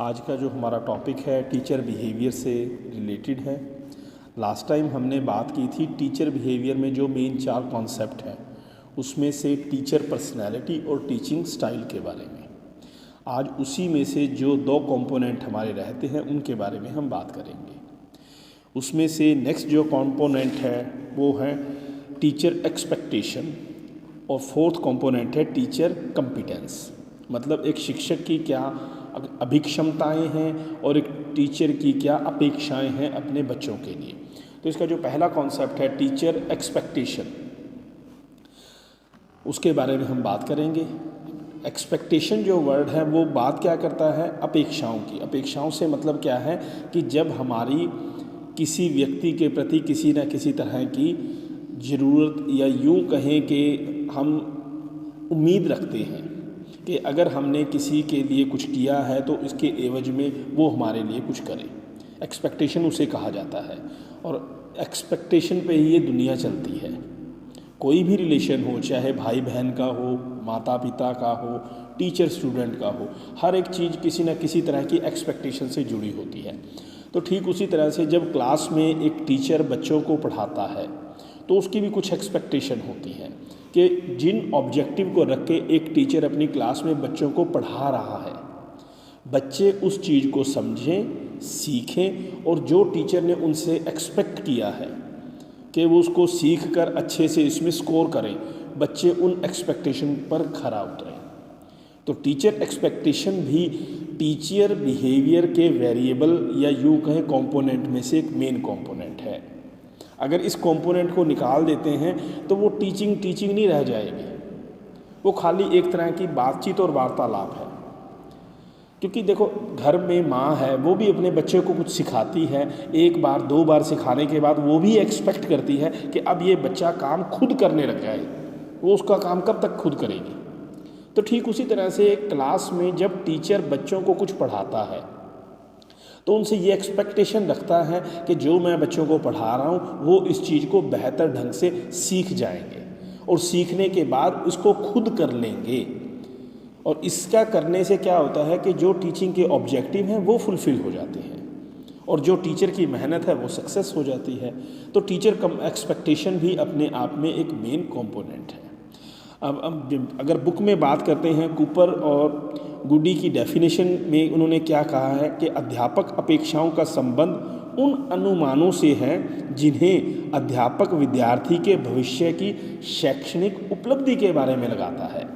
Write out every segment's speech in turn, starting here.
आज का जो हमारा टॉपिक है टीचर बिहेवियर से रिलेटेड है। लास्ट टाइम हमने बात की थी टीचर बिहेवियर में जो मेन 4 कॉन्सेप्ट हैं उसमें से टीचर पर्सनैलिटी और टीचिंग स्टाइल के बारे में। आज उसी में से जो 2 कंपोनेंट हमारे रहते हैं उनके बारे में हम बात करेंगे। उसमें से नेक्स्ट जो कंपोनेंट है वो है टीचर एक्सपेक्टेशन और 4th कंपोनेंट है टीचर कंपिटेंस। मतलब एक शिक्षक की क्या अभिक्षमताएं हैं और एक टीचर की क्या अपेक्षाएं हैं अपने बच्चों के लिए। तो इसका जो पहला कॉन्सेप्ट है टीचर एक्सपेक्टेशन, उसके बारे में हम बात करेंगे। एक्सपेक्टेशन जो वर्ड है वो बात क्या करता है, अपेक्षाओं की। अपेक्षाओं से मतलब क्या है कि जब हमारी किसी व्यक्ति के प्रति किसी न किसी तरह की ज़रूरत या यूँ कहें कि हम उम्मीद रखते हैं कि अगर हमने किसी के लिए कुछ किया है तो इसके एवज में वो हमारे लिए कुछ करे। एक्सपेक्टेशन उसे कहा जाता है और एक्सपेक्टेशन पे ही ये दुनिया चलती है। कोई भी रिलेशन हो, चाहे भाई बहन का हो, माता पिता का हो, टीचर स्टूडेंट का हो, हर एक चीज़ किसी न किसी तरह की एक्सपेक्टेशन से जुड़ी होती है। तो ठीक उसी तरह से जब क्लास में एक टीचर बच्चों को पढ़ाता है तो उसकी भी कुछ एक्सपेक्टेशन होती है कि जिन ऑब्जेक्टिव को रख के एक टीचर अपनी क्लास में बच्चों को पढ़ा रहा है, बच्चे उस चीज़ को समझें, सीखें और जो टीचर ने उनसे एक्सपेक्ट किया है कि वो उसको सीख कर अच्छे से इसमें स्कोर करें, बच्चे उन एक्सपेक्टेशन पर खरा उतरें। तो टीचर एक्सपेक्टेशन भी टीचर बिहेवियर के वेरिएबल या यूँ कहें कंपोनेंट में से एक मेन कंपोनेंट है। अगर इस कंपोनेंट को निकाल देते हैं तो वो टीचिंग नहीं रह जाएगी, वो खाली एक तरह की बातचीत और वार्तालाप है। क्योंकि देखो, घर में माँ है, वो भी अपने बच्चे को कुछ सिखाती है, 1 बार 2 बार सिखाने के बाद वो भी एक्सपेक्ट करती है कि अब ये बच्चा काम खुद करने लग जाए। वो उसका काम कब तक खुद करेगी। तो ठीक उसी तरह से एक क्लास में जब टीचर बच्चों को कुछ पढ़ाता है तो उनसे ये एक्सपेक्टेशन रखता है कि जो मैं बच्चों को पढ़ा रहा हूँ वो इस चीज़ को बेहतर ढंग से सीख जाएंगे और सीखने के बाद उसको खुद कर लेंगे। और इसका करने से क्या होता है कि जो टीचिंग के ऑब्जेक्टिव हैं वो फुलफ़िल हो जाते हैं और जो टीचर की मेहनत है वो सक्सेस हो जाती है। तो टीचर एक्सपेक्टेशन भी अपने आप में एक मेन कंपोनेंट है। अब अगर बुक में बात करते हैं, कूपर और गुडी की डेफिनेशन में उन्होंने क्या कहा है कि अध्यापक अपेक्षाओं का संबंध उन अनुमानों से है जिन्हें अध्यापक विद्यार्थी के भविष्य की शैक्षणिक उपलब्धि के बारे में लगाता है।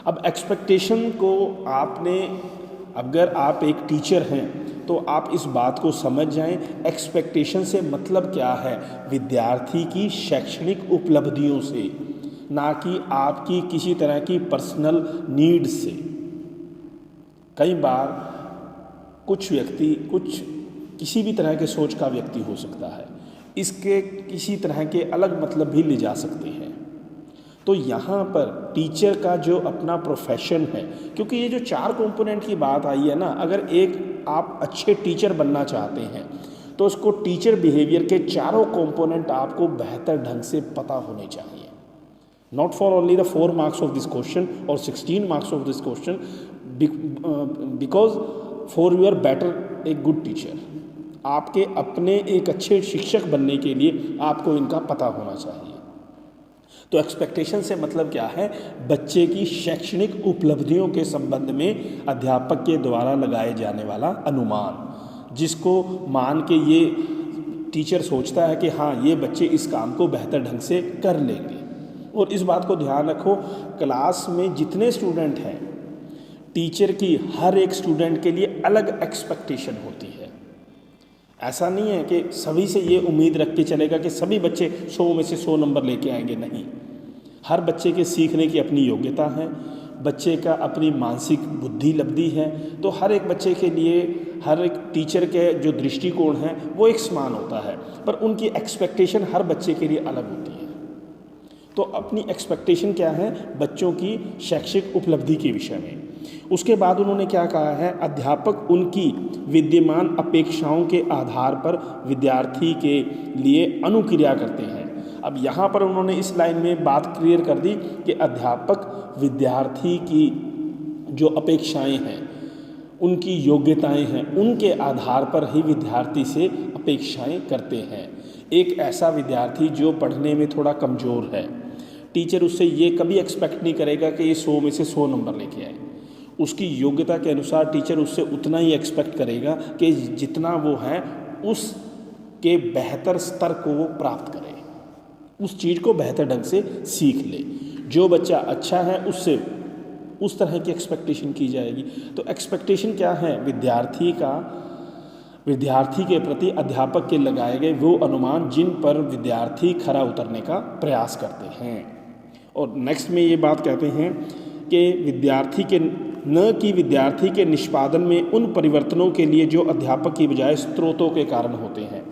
अब एक्सपेक्टेशन को आपने, अगर आप एक टीचर हैं तो आप इस बात को समझ जाएं, एक्सपेक्टेशन से मतलब क्या है, विद्यार्थी की शैक्षणिक उपलब्धियों से, ना कि आपकी किसी तरह की पर्सनल नीड से। कई बार कुछ व्यक्ति किसी भी तरह के सोच का व्यक्ति हो सकता है, इसके किसी तरह के अलग मतलब भी ले जा सकते हैं। तो यहाँ पर टीचर का जो अपना प्रोफेशन है, क्योंकि ये जो 4 कंपोनेंट की बात आई है ना, अगर एक आप अच्छे टीचर बनना चाहते हैं तो उसको टीचर बिहेवियर के 4 कंपोनेंट आपको बेहतर ढंग से पता होने चाहिए। Not for only the 4 marks of this question or 16 marks of this question, because for you are better a good teacher. आपके अपने एक अच्छे शिक्षक बनने के लिए आपको इनका पता होना चाहिए। तो एक्सपेक्टेशन से मतलब क्या है, बच्चे की शैक्षणिक उपलब्धियों के संबंध में अध्यापक के द्वारा लगाए जाने वाला अनुमान, जिसको मान के ये टीचर सोचता है कि हाँ, ये बच्चे इस काम को बेहतर ढंग से कर लेंगे। और इस बात को ध्यान रखो, क्लास में जितने स्टूडेंट हैं, टीचर की हर एक स्टूडेंट के लिए अलग एक्सपेक्टेशन होती है। ऐसा नहीं है कि सभी से ये उम्मीद रख के चलेगा कि सभी बच्चे 100 में से 100 नंबर लेके आएंगे। नहीं, हर बच्चे के सीखने की अपनी योग्यता है, बच्चे का अपनी मानसिक बुद्धि लब्धि है। तो हर एक बच्चे के लिए हर एक टीचर के जो दृष्टिकोण है वो एक समान होता है, पर उनकी एक्सपेक्टेशन हर बच्चे के लिए अलग होती है। तो अपनी एक्सपेक्टेशन क्या है, बच्चों की शैक्षिक उपलब्धि के विषय में। उसके बाद उन्होंने क्या कहा है, अध्यापक उनकी विद्यमान अपेक्षाओं के आधार पर विद्यार्थी के लिए अनुक्रिया करते हैं। अब यहाँ पर उन्होंने इस लाइन में बात क्लियर कर दी कि अध्यापक विद्यार्थी की जो अपेक्षाएं हैं उनकी योग्यताएं हैं, उनके आधार पर ही विद्यार्थी से अपेक्षाएं करते हैं। एक ऐसा विद्यार्थी जो पढ़ने में थोड़ा कमज़ोर है, टीचर उससे ये कभी एक्सपेक्ट नहीं करेगा कि ये 100 में से 100 नंबर लेके आए। उसकी योग्यता के अनुसार टीचर उससे उतना ही एक्सपेक्ट करेगा कि जितना वो है उसके बेहतर स्तर को वो प्राप्त करे, उस चीज़ को बेहतर ढंग से सीख ले। जो बच्चा अच्छा है उससे उस तरह की एक्सपेक्टेशन की जाएगी। तो एक्सपेक्टेशन क्या है? विद्यार्थी के प्रति अध्यापक के लगाए गए वो अनुमान जिन पर विद्यार्थी खरा उतरने का प्रयास करते हैं। और नेक्स्ट में ये बात कहते हैं कि विद्यार्थी के निष्पादन में उन परिवर्तनों के लिए जो अध्यापक की बजाय स्रोतों के कारण होते हैं।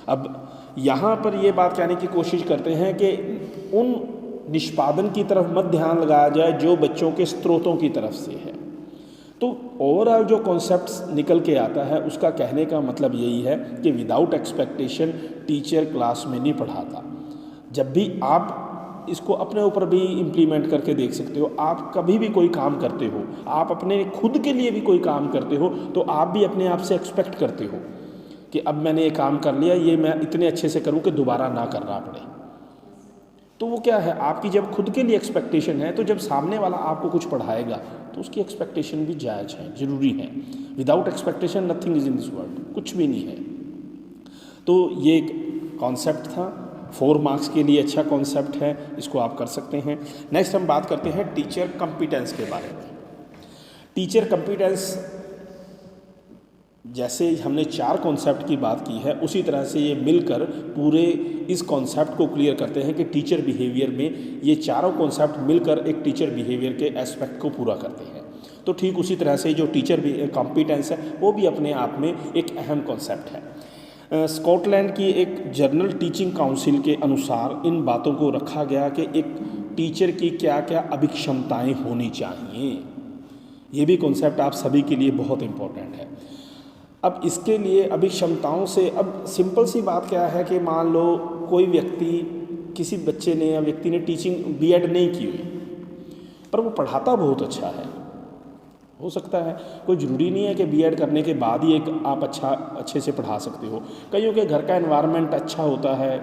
अब यहाँ पर ये बात कहने की कोशिश करते हैं कि उन निष्पादन की तरफ मत ध्यान लगाया जाए जो बच्चों के स्रोतों की तरफ से है। तो ओवरऑल जो कॉन्सेप्ट्स निकल के आता है उसका कहने का मतलब यही है कि विदाउट एक्सपेक्टेशन टीचर क्लास में नहीं पढ़ाता। जब भी आप इसको अपने ऊपर भी इम्प्लीमेंट करके देख सकते हो, आप कभी भी कोई काम करते हो, आप अपने खुद के लिए भी कोई काम करते हो, तो आप भी अपने आप से एक्सपेक्ट करते हो कि अब मैंने ये काम कर लिया, ये मैं इतने अच्छे से करूँ कि दोबारा ना करना पड़े। तो वो क्या है, आपकी जब खुद के लिए एक्सपेक्टेशन है, तो जब सामने वाला आपको कुछ पढ़ाएगा तो उसकी एक्सपेक्टेशन भी जायज़ है, ज़रूरी है। Without expectation nothing is in this world, कुछ भी नहीं है। तो ये एक कॉन्सेप्ट था, 4 मार्क्स के लिए अच्छा कॉन्सेप्ट है, इसको आप कर सकते हैं। नेक्स्ट हम बात करते हैं टीचर कॉम्पिटेंस के बारे में। टीचर कॉम्पिटेंस, जैसे हमने 4 कॉन्सेप्ट की बात की है, उसी तरह से ये मिलकर पूरे इस कॉन्सेप्ट को क्लियर करते हैं कि टीचर बिहेवियर में ये चारों कॉन्सेप्ट मिलकर एक टीचर बिहेवियर के एस्पेक्ट को पूरा करते हैं। तो ठीक उसी तरह से जो टीचर कॉम्पिटेंस है वो भी अपने आप में एक अहम कॉन्सेप्ट है। स्कॉटलैंड की एक जर्नल टीचिंग काउंसिल के अनुसार इन बातों को रखा गया कि एक टीचर की क्या क्या अभिक्षमताएँ होनी चाहिए। ये भी कॉन्सेप्ट आप सभी के लिए बहुत इम्पोर्टेंट है। अब इसके लिए अभिक्षमताओं से, अब सिंपल सी बात क्या है कि मान लो कोई व्यक्ति, किसी बच्चे ने या व्यक्ति ने टीचिंग बीएड नहीं की हुई पर वो पढ़ाता बहुत अच्छा है, हो सकता है, कोई ज़रूरी नहीं है कि बीएड करने के बाद ही एक आप अच्छे से पढ़ा सकते हो। कईयों के घर का एनवायरनमेंट अच्छा होता है,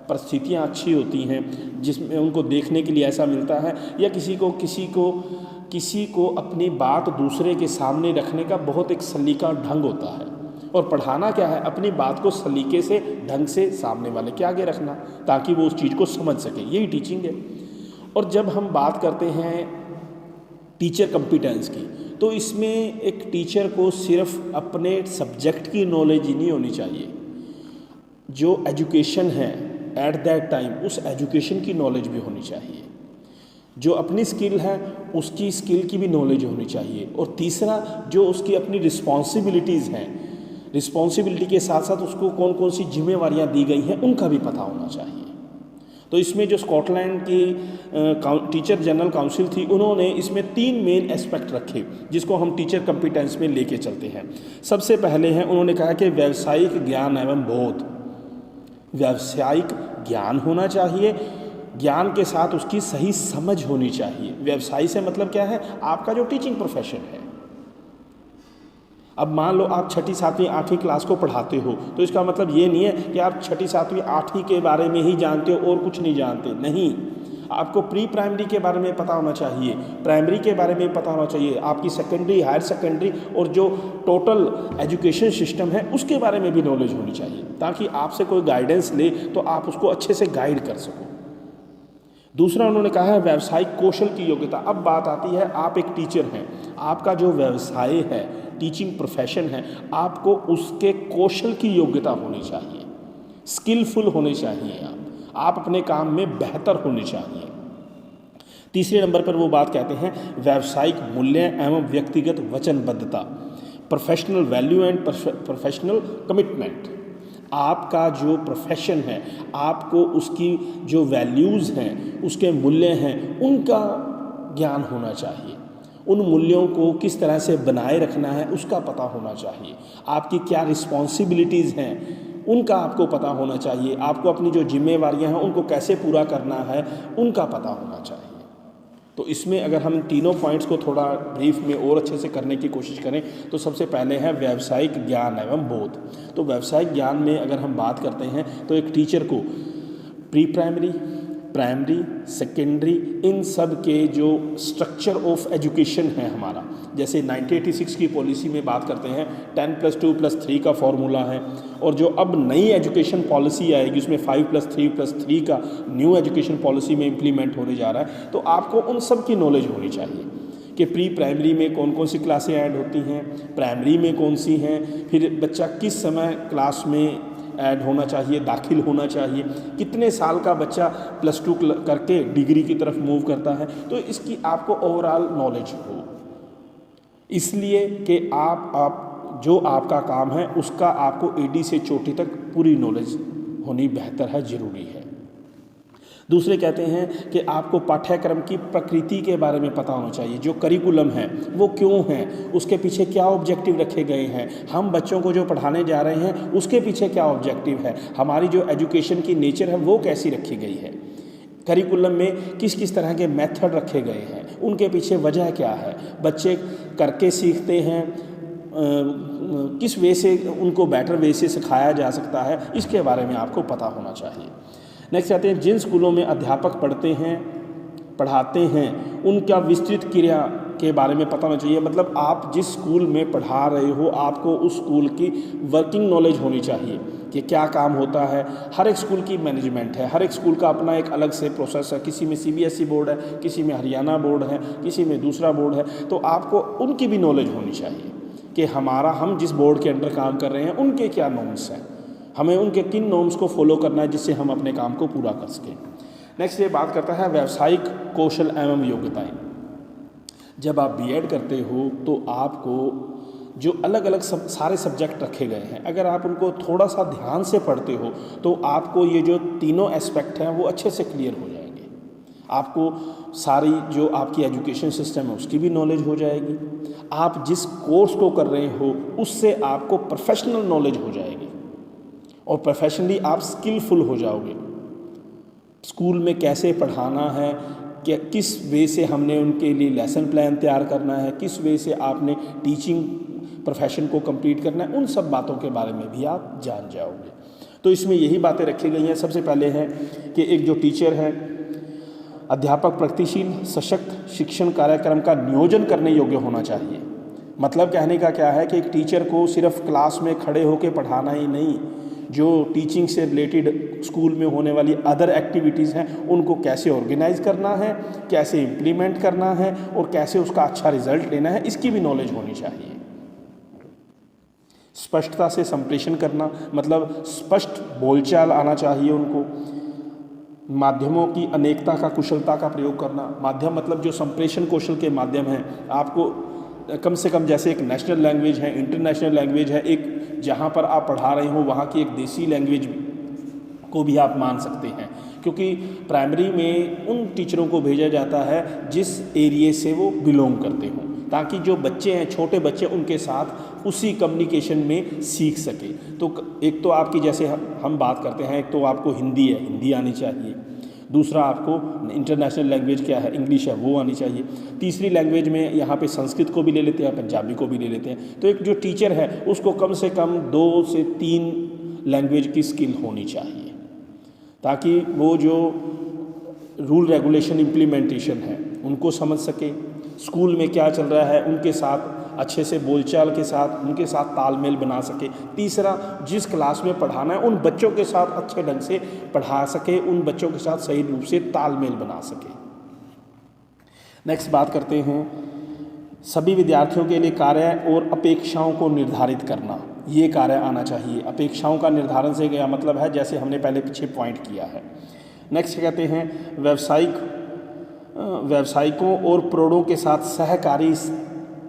परिस्थितियाँ अच्छी होती हैं जिसमें उनको देखने के लिए ऐसा मिलता है, या किसी को अपनी बात दूसरे के सामने रखने का बहुत एक सलीका ढंग होता है। और पढ़ाना क्या है, अपनी बात को सलीके से ढंग से सामने वाले के आगे रखना ताकि वो उस चीज़ को समझ सके, यही टीचिंग है। और जब हम बात करते हैं टीचर कॉम्पिटेंस की, तो इसमें एक टीचर को सिर्फ अपने सब्जेक्ट की नॉलेज ही नहीं होनी चाहिए, जो एजुकेशन है एट दैट टाइम उस एजुकेशन की नॉलेज भी होनी चाहिए, जो अपनी स्किल है उसकी स्किल की भी नॉलेज होनी चाहिए। और तीसरा, जो उसकी अपनी रिस्पॉन्सिबिलिटीज़ हैं, रिस्पॉन्सिबिलिटी के साथ साथ उसको कौन कौन सी जिम्मेवारियां दी गई हैं उनका भी पता होना चाहिए। तो इसमें जो स्कॉटलैंड की टीचर जनरल काउंसिल थी, उन्होंने इसमें 3 मेन एस्पेक्ट रखे जिसको हम टीचर कॉम्पिटेंस में लेके चलते हैं। सबसे पहले हैं, उन्होंने कहा कि व्यावसायिक ज्ञान एवं बोध, व्यावसायिक ज्ञान होना चाहिए, ज्ञान के साथ उसकी सही समझ होनी चाहिए। व्यवसाय से मतलब क्या है, आपका जो टीचिंग प्रोफेशन है। अब मान लो आप 6ठी 7वीं 8वीं क्लास को पढ़ाते हो, तो इसका मतलब ये नहीं है कि आप 6ठी 7वीं 8वीं के बारे में ही जानते हो और कुछ नहीं जानते, नहीं। आपको प्री प्राइमरी के बारे में पता होना चाहिए, प्राइमरी के बारे में पता होना चाहिए, आपकी सेकेंडरी, हायर सेकेंडरी और जो टोटल एजुकेशन सिस्टम है उसके बारे में भी नॉलेज होनी चाहिए, ताकि आपसे कोई गाइडेंस ले तो आप उसको अच्छे से गाइड कर सको। दूसरा उन्होंने कहा है व्यावसायिक कौशल की योग्यता। अब बात आती है, आप एक टीचर हैं, आपका जो व्यवसाय है, टीचिंग प्रोफेशन है, आपको उसके कौशल की योग्यता होनी चाहिए, स्किलफुल होने चाहिए, आप अपने काम में बेहतर होने चाहिए। तीसरे नंबर पर वो बात कहते हैं व्यावसायिक मूल्य एवं व्यक्तिगत वचनबद्धता, professional value and professional commitment. आपका जो प्रोफेशन है, आपको उसकी जो वैल्यूज़ हैं, उसके मूल्य हैं, उनका ज्ञान होना चाहिए। उन मूल्यों को किस तरह से बनाए रखना है उसका पता होना चाहिए। आपकी क्या रिस्पॉन्सिबिलिटीज़ हैं उनका आपको पता होना चाहिए। आपको अपनी जो जिम्मेवारियां हैं उनको कैसे पूरा करना है उनका पता होना चाहिए। तो इसमें अगर हम तीनों पॉइंट्स को थोड़ा ब्रीफ में और अच्छे से करने की कोशिश करें तो सबसे पहले है व्यावसायिक ज्ञान एवं बोध। तो व्यावसायिक ज्ञान में अगर हम बात करते हैं तो एक टीचर को प्री प्राइमरी, प्राइमरी, सेकेंडरी, इन सब के जो स्ट्रक्चर ऑफ एजुकेशन है हमारा, जैसे 1986 की पॉलिसी में बात करते हैं 10+2+3 का फॉर्मूला है, और जो अब नई एजुकेशन पॉलिसी आएगी उसमें 5+3+3 का न्यू एजुकेशन पॉलिसी में इम्प्लीमेंट होने जा रहा है। तो आपको उन सब की नॉलेज होनी चाहिए कि प्री प्राइमरी में कौन कौन सी क्लासें ऐड होती हैं, प्राइमरी में कौन सी हैं, फिर बच्चा किस समय क्लास में ऐड होना चाहिए, दाखिल होना चाहिए, कितने साल का बच्चा +2 करके डिग्री की तरफ मूव करता है। तो इसकी आपको ओवरऑल नॉलेज हो, इसलिए कि आप जो आपका काम है उसका आपको एडी से चोटी तक पूरी नॉलेज होनी बेहतर है, ज़रूरी है। दूसरे कहते हैं कि आपको पाठ्यक्रम की प्रकृति के बारे में पता होना चाहिए, जो करिकुलम है वो क्यों है, उसके पीछे क्या ऑब्जेक्टिव रखे गए हैं, हम बच्चों को जो पढ़ाने जा रहे हैं उसके पीछे क्या ऑब्जेक्टिव है, हमारी जो एजुकेशन की नेचर है वो कैसी रखी गई है, करिकुलम में किस किस तरह के मेथड रखे गए हैं, उनके पीछे वजह क्या है, बच्चे करके सीखते हैं, किस वे से उनको बेटर वे से सिखाया जा सकता है, इसके बारे में आपको पता होना चाहिए। नेक्स्ट आते हैं जिन स्कूलों में अध्यापक पढ़ाते हैं उनका विस्तृत क्रिया के बारे में पता होना चाहिए। मतलब आप जिस स्कूल में पढ़ा रहे हो आपको उस स्कूल की वर्किंग नॉलेज होनी चाहिए कि क्या काम होता है। हर एक स्कूल की मैनेजमेंट है, हर एक स्कूल का अपना एक अलग से प्रोसेस है, किसी में CBSE बोर्ड है, किसी में हरियाणा बोर्ड है, किसी में दूसरा बोर्ड है। तो आपको उनकी भी नॉलेज होनी चाहिए कि हम जिस बोर्ड के अंडर काम कर रहे हैं उनके क्या नॉर्म्स हैं, हमें उनके किन नॉर्म्स को फॉलो करना है जिससे हम अपने काम को पूरा कर सकें। नेक्स्ट ये बात करता है व्यावसायिक कौशल एवं योग्यताएं। जब आप B.Ed करते हो तो आपको जो अलग अलग सारे सब्जेक्ट रखे गए हैं, अगर आप उनको थोड़ा सा ध्यान से पढ़ते हो तो आपको ये जो तीनों एस्पेक्ट हैं वो अच्छे से क्लियर हो जाएंगे। आपको सारी जो आपकी एजुकेशन सिस्टम है उसकी भी नॉलेज हो जाएगी, आप जिस कोर्स को कर रहे हो उससे आपको प्रोफेशनल नॉलेज हो जाएगी और प्रोफेशनली आप स्किलफुल हो जाओगे। स्कूल में कैसे पढ़ाना है, कि किस वे से हमने उनके लिए लेसन प्लान तैयार करना है, किस वे से आपने टीचिंग प्रोफेशन को कंप्लीट करना है, उन सब बातों के बारे में भी आप जान जाओगे। तो इसमें यही बातें रखी गई हैं। सबसे पहले है कि एक जो टीचर है अध्यापक प्रगतिशील सशक्त शिक्षण कार्यक्रम का नियोजन करने योग्य होना चाहिए। मतलब कहने का क्या है कि एक टीचर को सिर्फ क्लास में खड़े होकर पढ़ाना ही नहीं, जो टीचिंग से रिलेटेड स्कूल में होने वाली अदर एक्टिविटीज़ हैं उनको कैसे ऑर्गेनाइज करना है, कैसे इम्प्लीमेंट करना है और कैसे उसका अच्छा रिजल्ट लेना है, इसकी भी नॉलेज होनी चाहिए। स्पष्टता से संप्रेषण करना, मतलब स्पष्ट बोलचाल आना चाहिए उनको। माध्यमों की अनेकता का कुशलता का प्रयोग करना, माध्यम मतलब जो संप्रेषण कौशल के माध्यम हैं, आपको कम से कम जैसे एक नेशनल लैंग्वेज है, इंटरनेशनल लैंग्वेज है, एक जहाँ पर आप पढ़ा रहे हो वहाँ की एक देसी लैंग्वेज को भी आप मान सकते हैं, क्योंकि प्राइमरी में उन टीचरों को भेजा जाता है जिस एरिया से वो बिलोंग करते हों, ताकि जो बच्चे हैं, छोटे बच्चे, उनके साथ उसी कम्युनिकेशन में सीख सके। तो एक तो आपकी जैसे हम बात करते हैं, एक तो आपको हिंदी है, हिंदी आनी चाहिए। दूसरा आपको इंटरनेशनल लैंग्वेज क्या है, इंग्लिश है, वो आनी चाहिए। तीसरी लैंग्वेज में यहाँ पे संस्कृत को भी ले लेते हैं, पंजाबी को भी ले लेते हैं। तो एक जो टीचर है उसको कम से कम 2 से 3 लैंग्वेज की स्किल होनी चाहिए, ताकि वो जो रूल रेगुलेशन इम्प्लीमेंटेशन है उनको समझ सके, स्कूल में क्या चल रहा है उनके साथ अच्छे से बोलचाल के साथ उनके साथ तालमेल बना सके। तीसरा, जिस क्लास में पढ़ाना है उन बच्चों के साथ अच्छे ढंग से पढ़ा सके, उन बच्चों के साथ सही रूप से तालमेल बना सके। नेक्स्ट बात करते हैं सभी विद्यार्थियों के लिए कार्य और अपेक्षाओं को निर्धारित करना। ये कार्य आना चाहिए। अपेक्षाओं का निर्धारण से क्या मतलब है, जैसे हमने पहले पीछे पॉइंट किया है। नेक्स्ट कहते हैं व्यावसायिकों और प्रौढ़ों के साथ सहकारी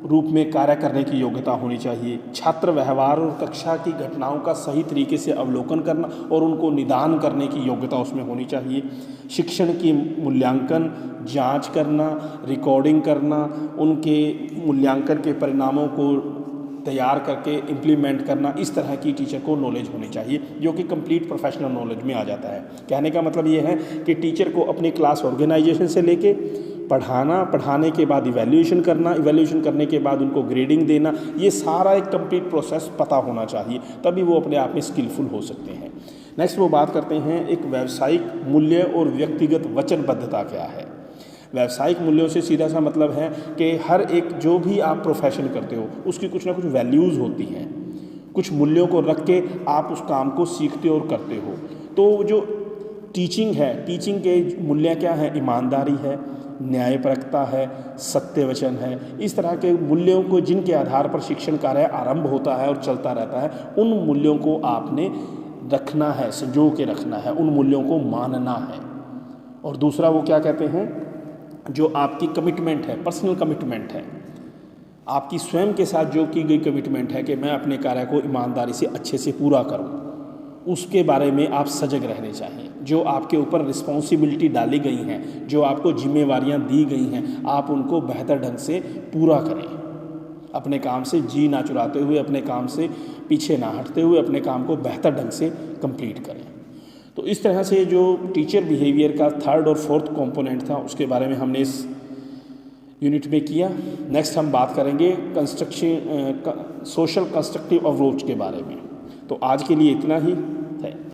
रूप में कार्य करने की योग्यता होनी चाहिए। छात्र व्यवहार और कक्षा की घटनाओं का सही तरीके से अवलोकन करना और उनको निदान करने की योग्यता उसमें होनी चाहिए। शिक्षण की मूल्यांकन, जांच करना, रिकॉर्डिंग करना, उनके मूल्यांकन के परिणामों को तैयार करके इम्प्लीमेंट करना, इस तरह की टीचर को नॉलेज होनी चाहिए, जो कि कंप्लीट प्रोफेशनल नॉलेज में आ जाता है। कहने का मतलब ये है कि टीचर को अपनी क्लास ऑर्गेनाइजेशन से लेके पढ़ाना, पढ़ाने के बाद इवैल्यूएशन करना, इवैल्यूएशन करने के बाद उनको ग्रेडिंग देना, ये सारा एक कंप्लीट प्रोसेस पता होना चाहिए, तभी वो अपने आप में स्किलफुल हो सकते हैं। नेक्स्ट वो बात करते हैं एक व्यावसायिक मूल्य और व्यक्तिगत वचनबद्धता क्या है। व्यावसायिक मूल्यों से सीधा सा मतलब है कि हर एक जो भी आप प्रोफेशन करते हो उसकी कुछ ना कुछ वैल्यूज़ होती हैं, कुछ मूल्यों को रख के आप उस काम को सीखते और करते हो। तो जो टीचिंग है, टीचिंग के मूल्य क्या है? ईमानदारी है, न्यायपरकता है, सत्य वचन है। इस तरह के मूल्यों को जिनके आधार पर शिक्षण कार्य आरंभ होता है और चलता रहता है, उन मूल्यों को आपने रखना है, संजो के रखना है, उन मूल्यों को मानना है। और दूसरा वो क्या कहते हैं, जो आपकी कमिटमेंट है, पर्सनल कमिटमेंट है, आपकी स्वयं के साथ जो की गई कमिटमेंट है कि मैं अपने कार्य को ईमानदारी से अच्छे से पूरा करूं, उसके बारे में आप सजग रहने चाहिए। जो आपके ऊपर रिस्पॉन्सिबिलिटी डाली गई हैं, जो आपको जिम्मेवारियां दी गई हैं, आप उनको बेहतर ढंग से पूरा करें, अपने काम से जी ना चुराते हुए, अपने काम से पीछे ना हटते हुए अपने काम को बेहतर ढंग से कंप्लीट करें। तो इस तरह से जो टीचर बिहेवियर का थर्ड और फोर्थ कंपोनेंट था उसके बारे में हमने इस यूनिट में किया। नेक्स्ट हम बात करेंगे सोशल कंस्ट्रक्टिव अप्रोच के बारे में। तो आज के लिए इतना ही है।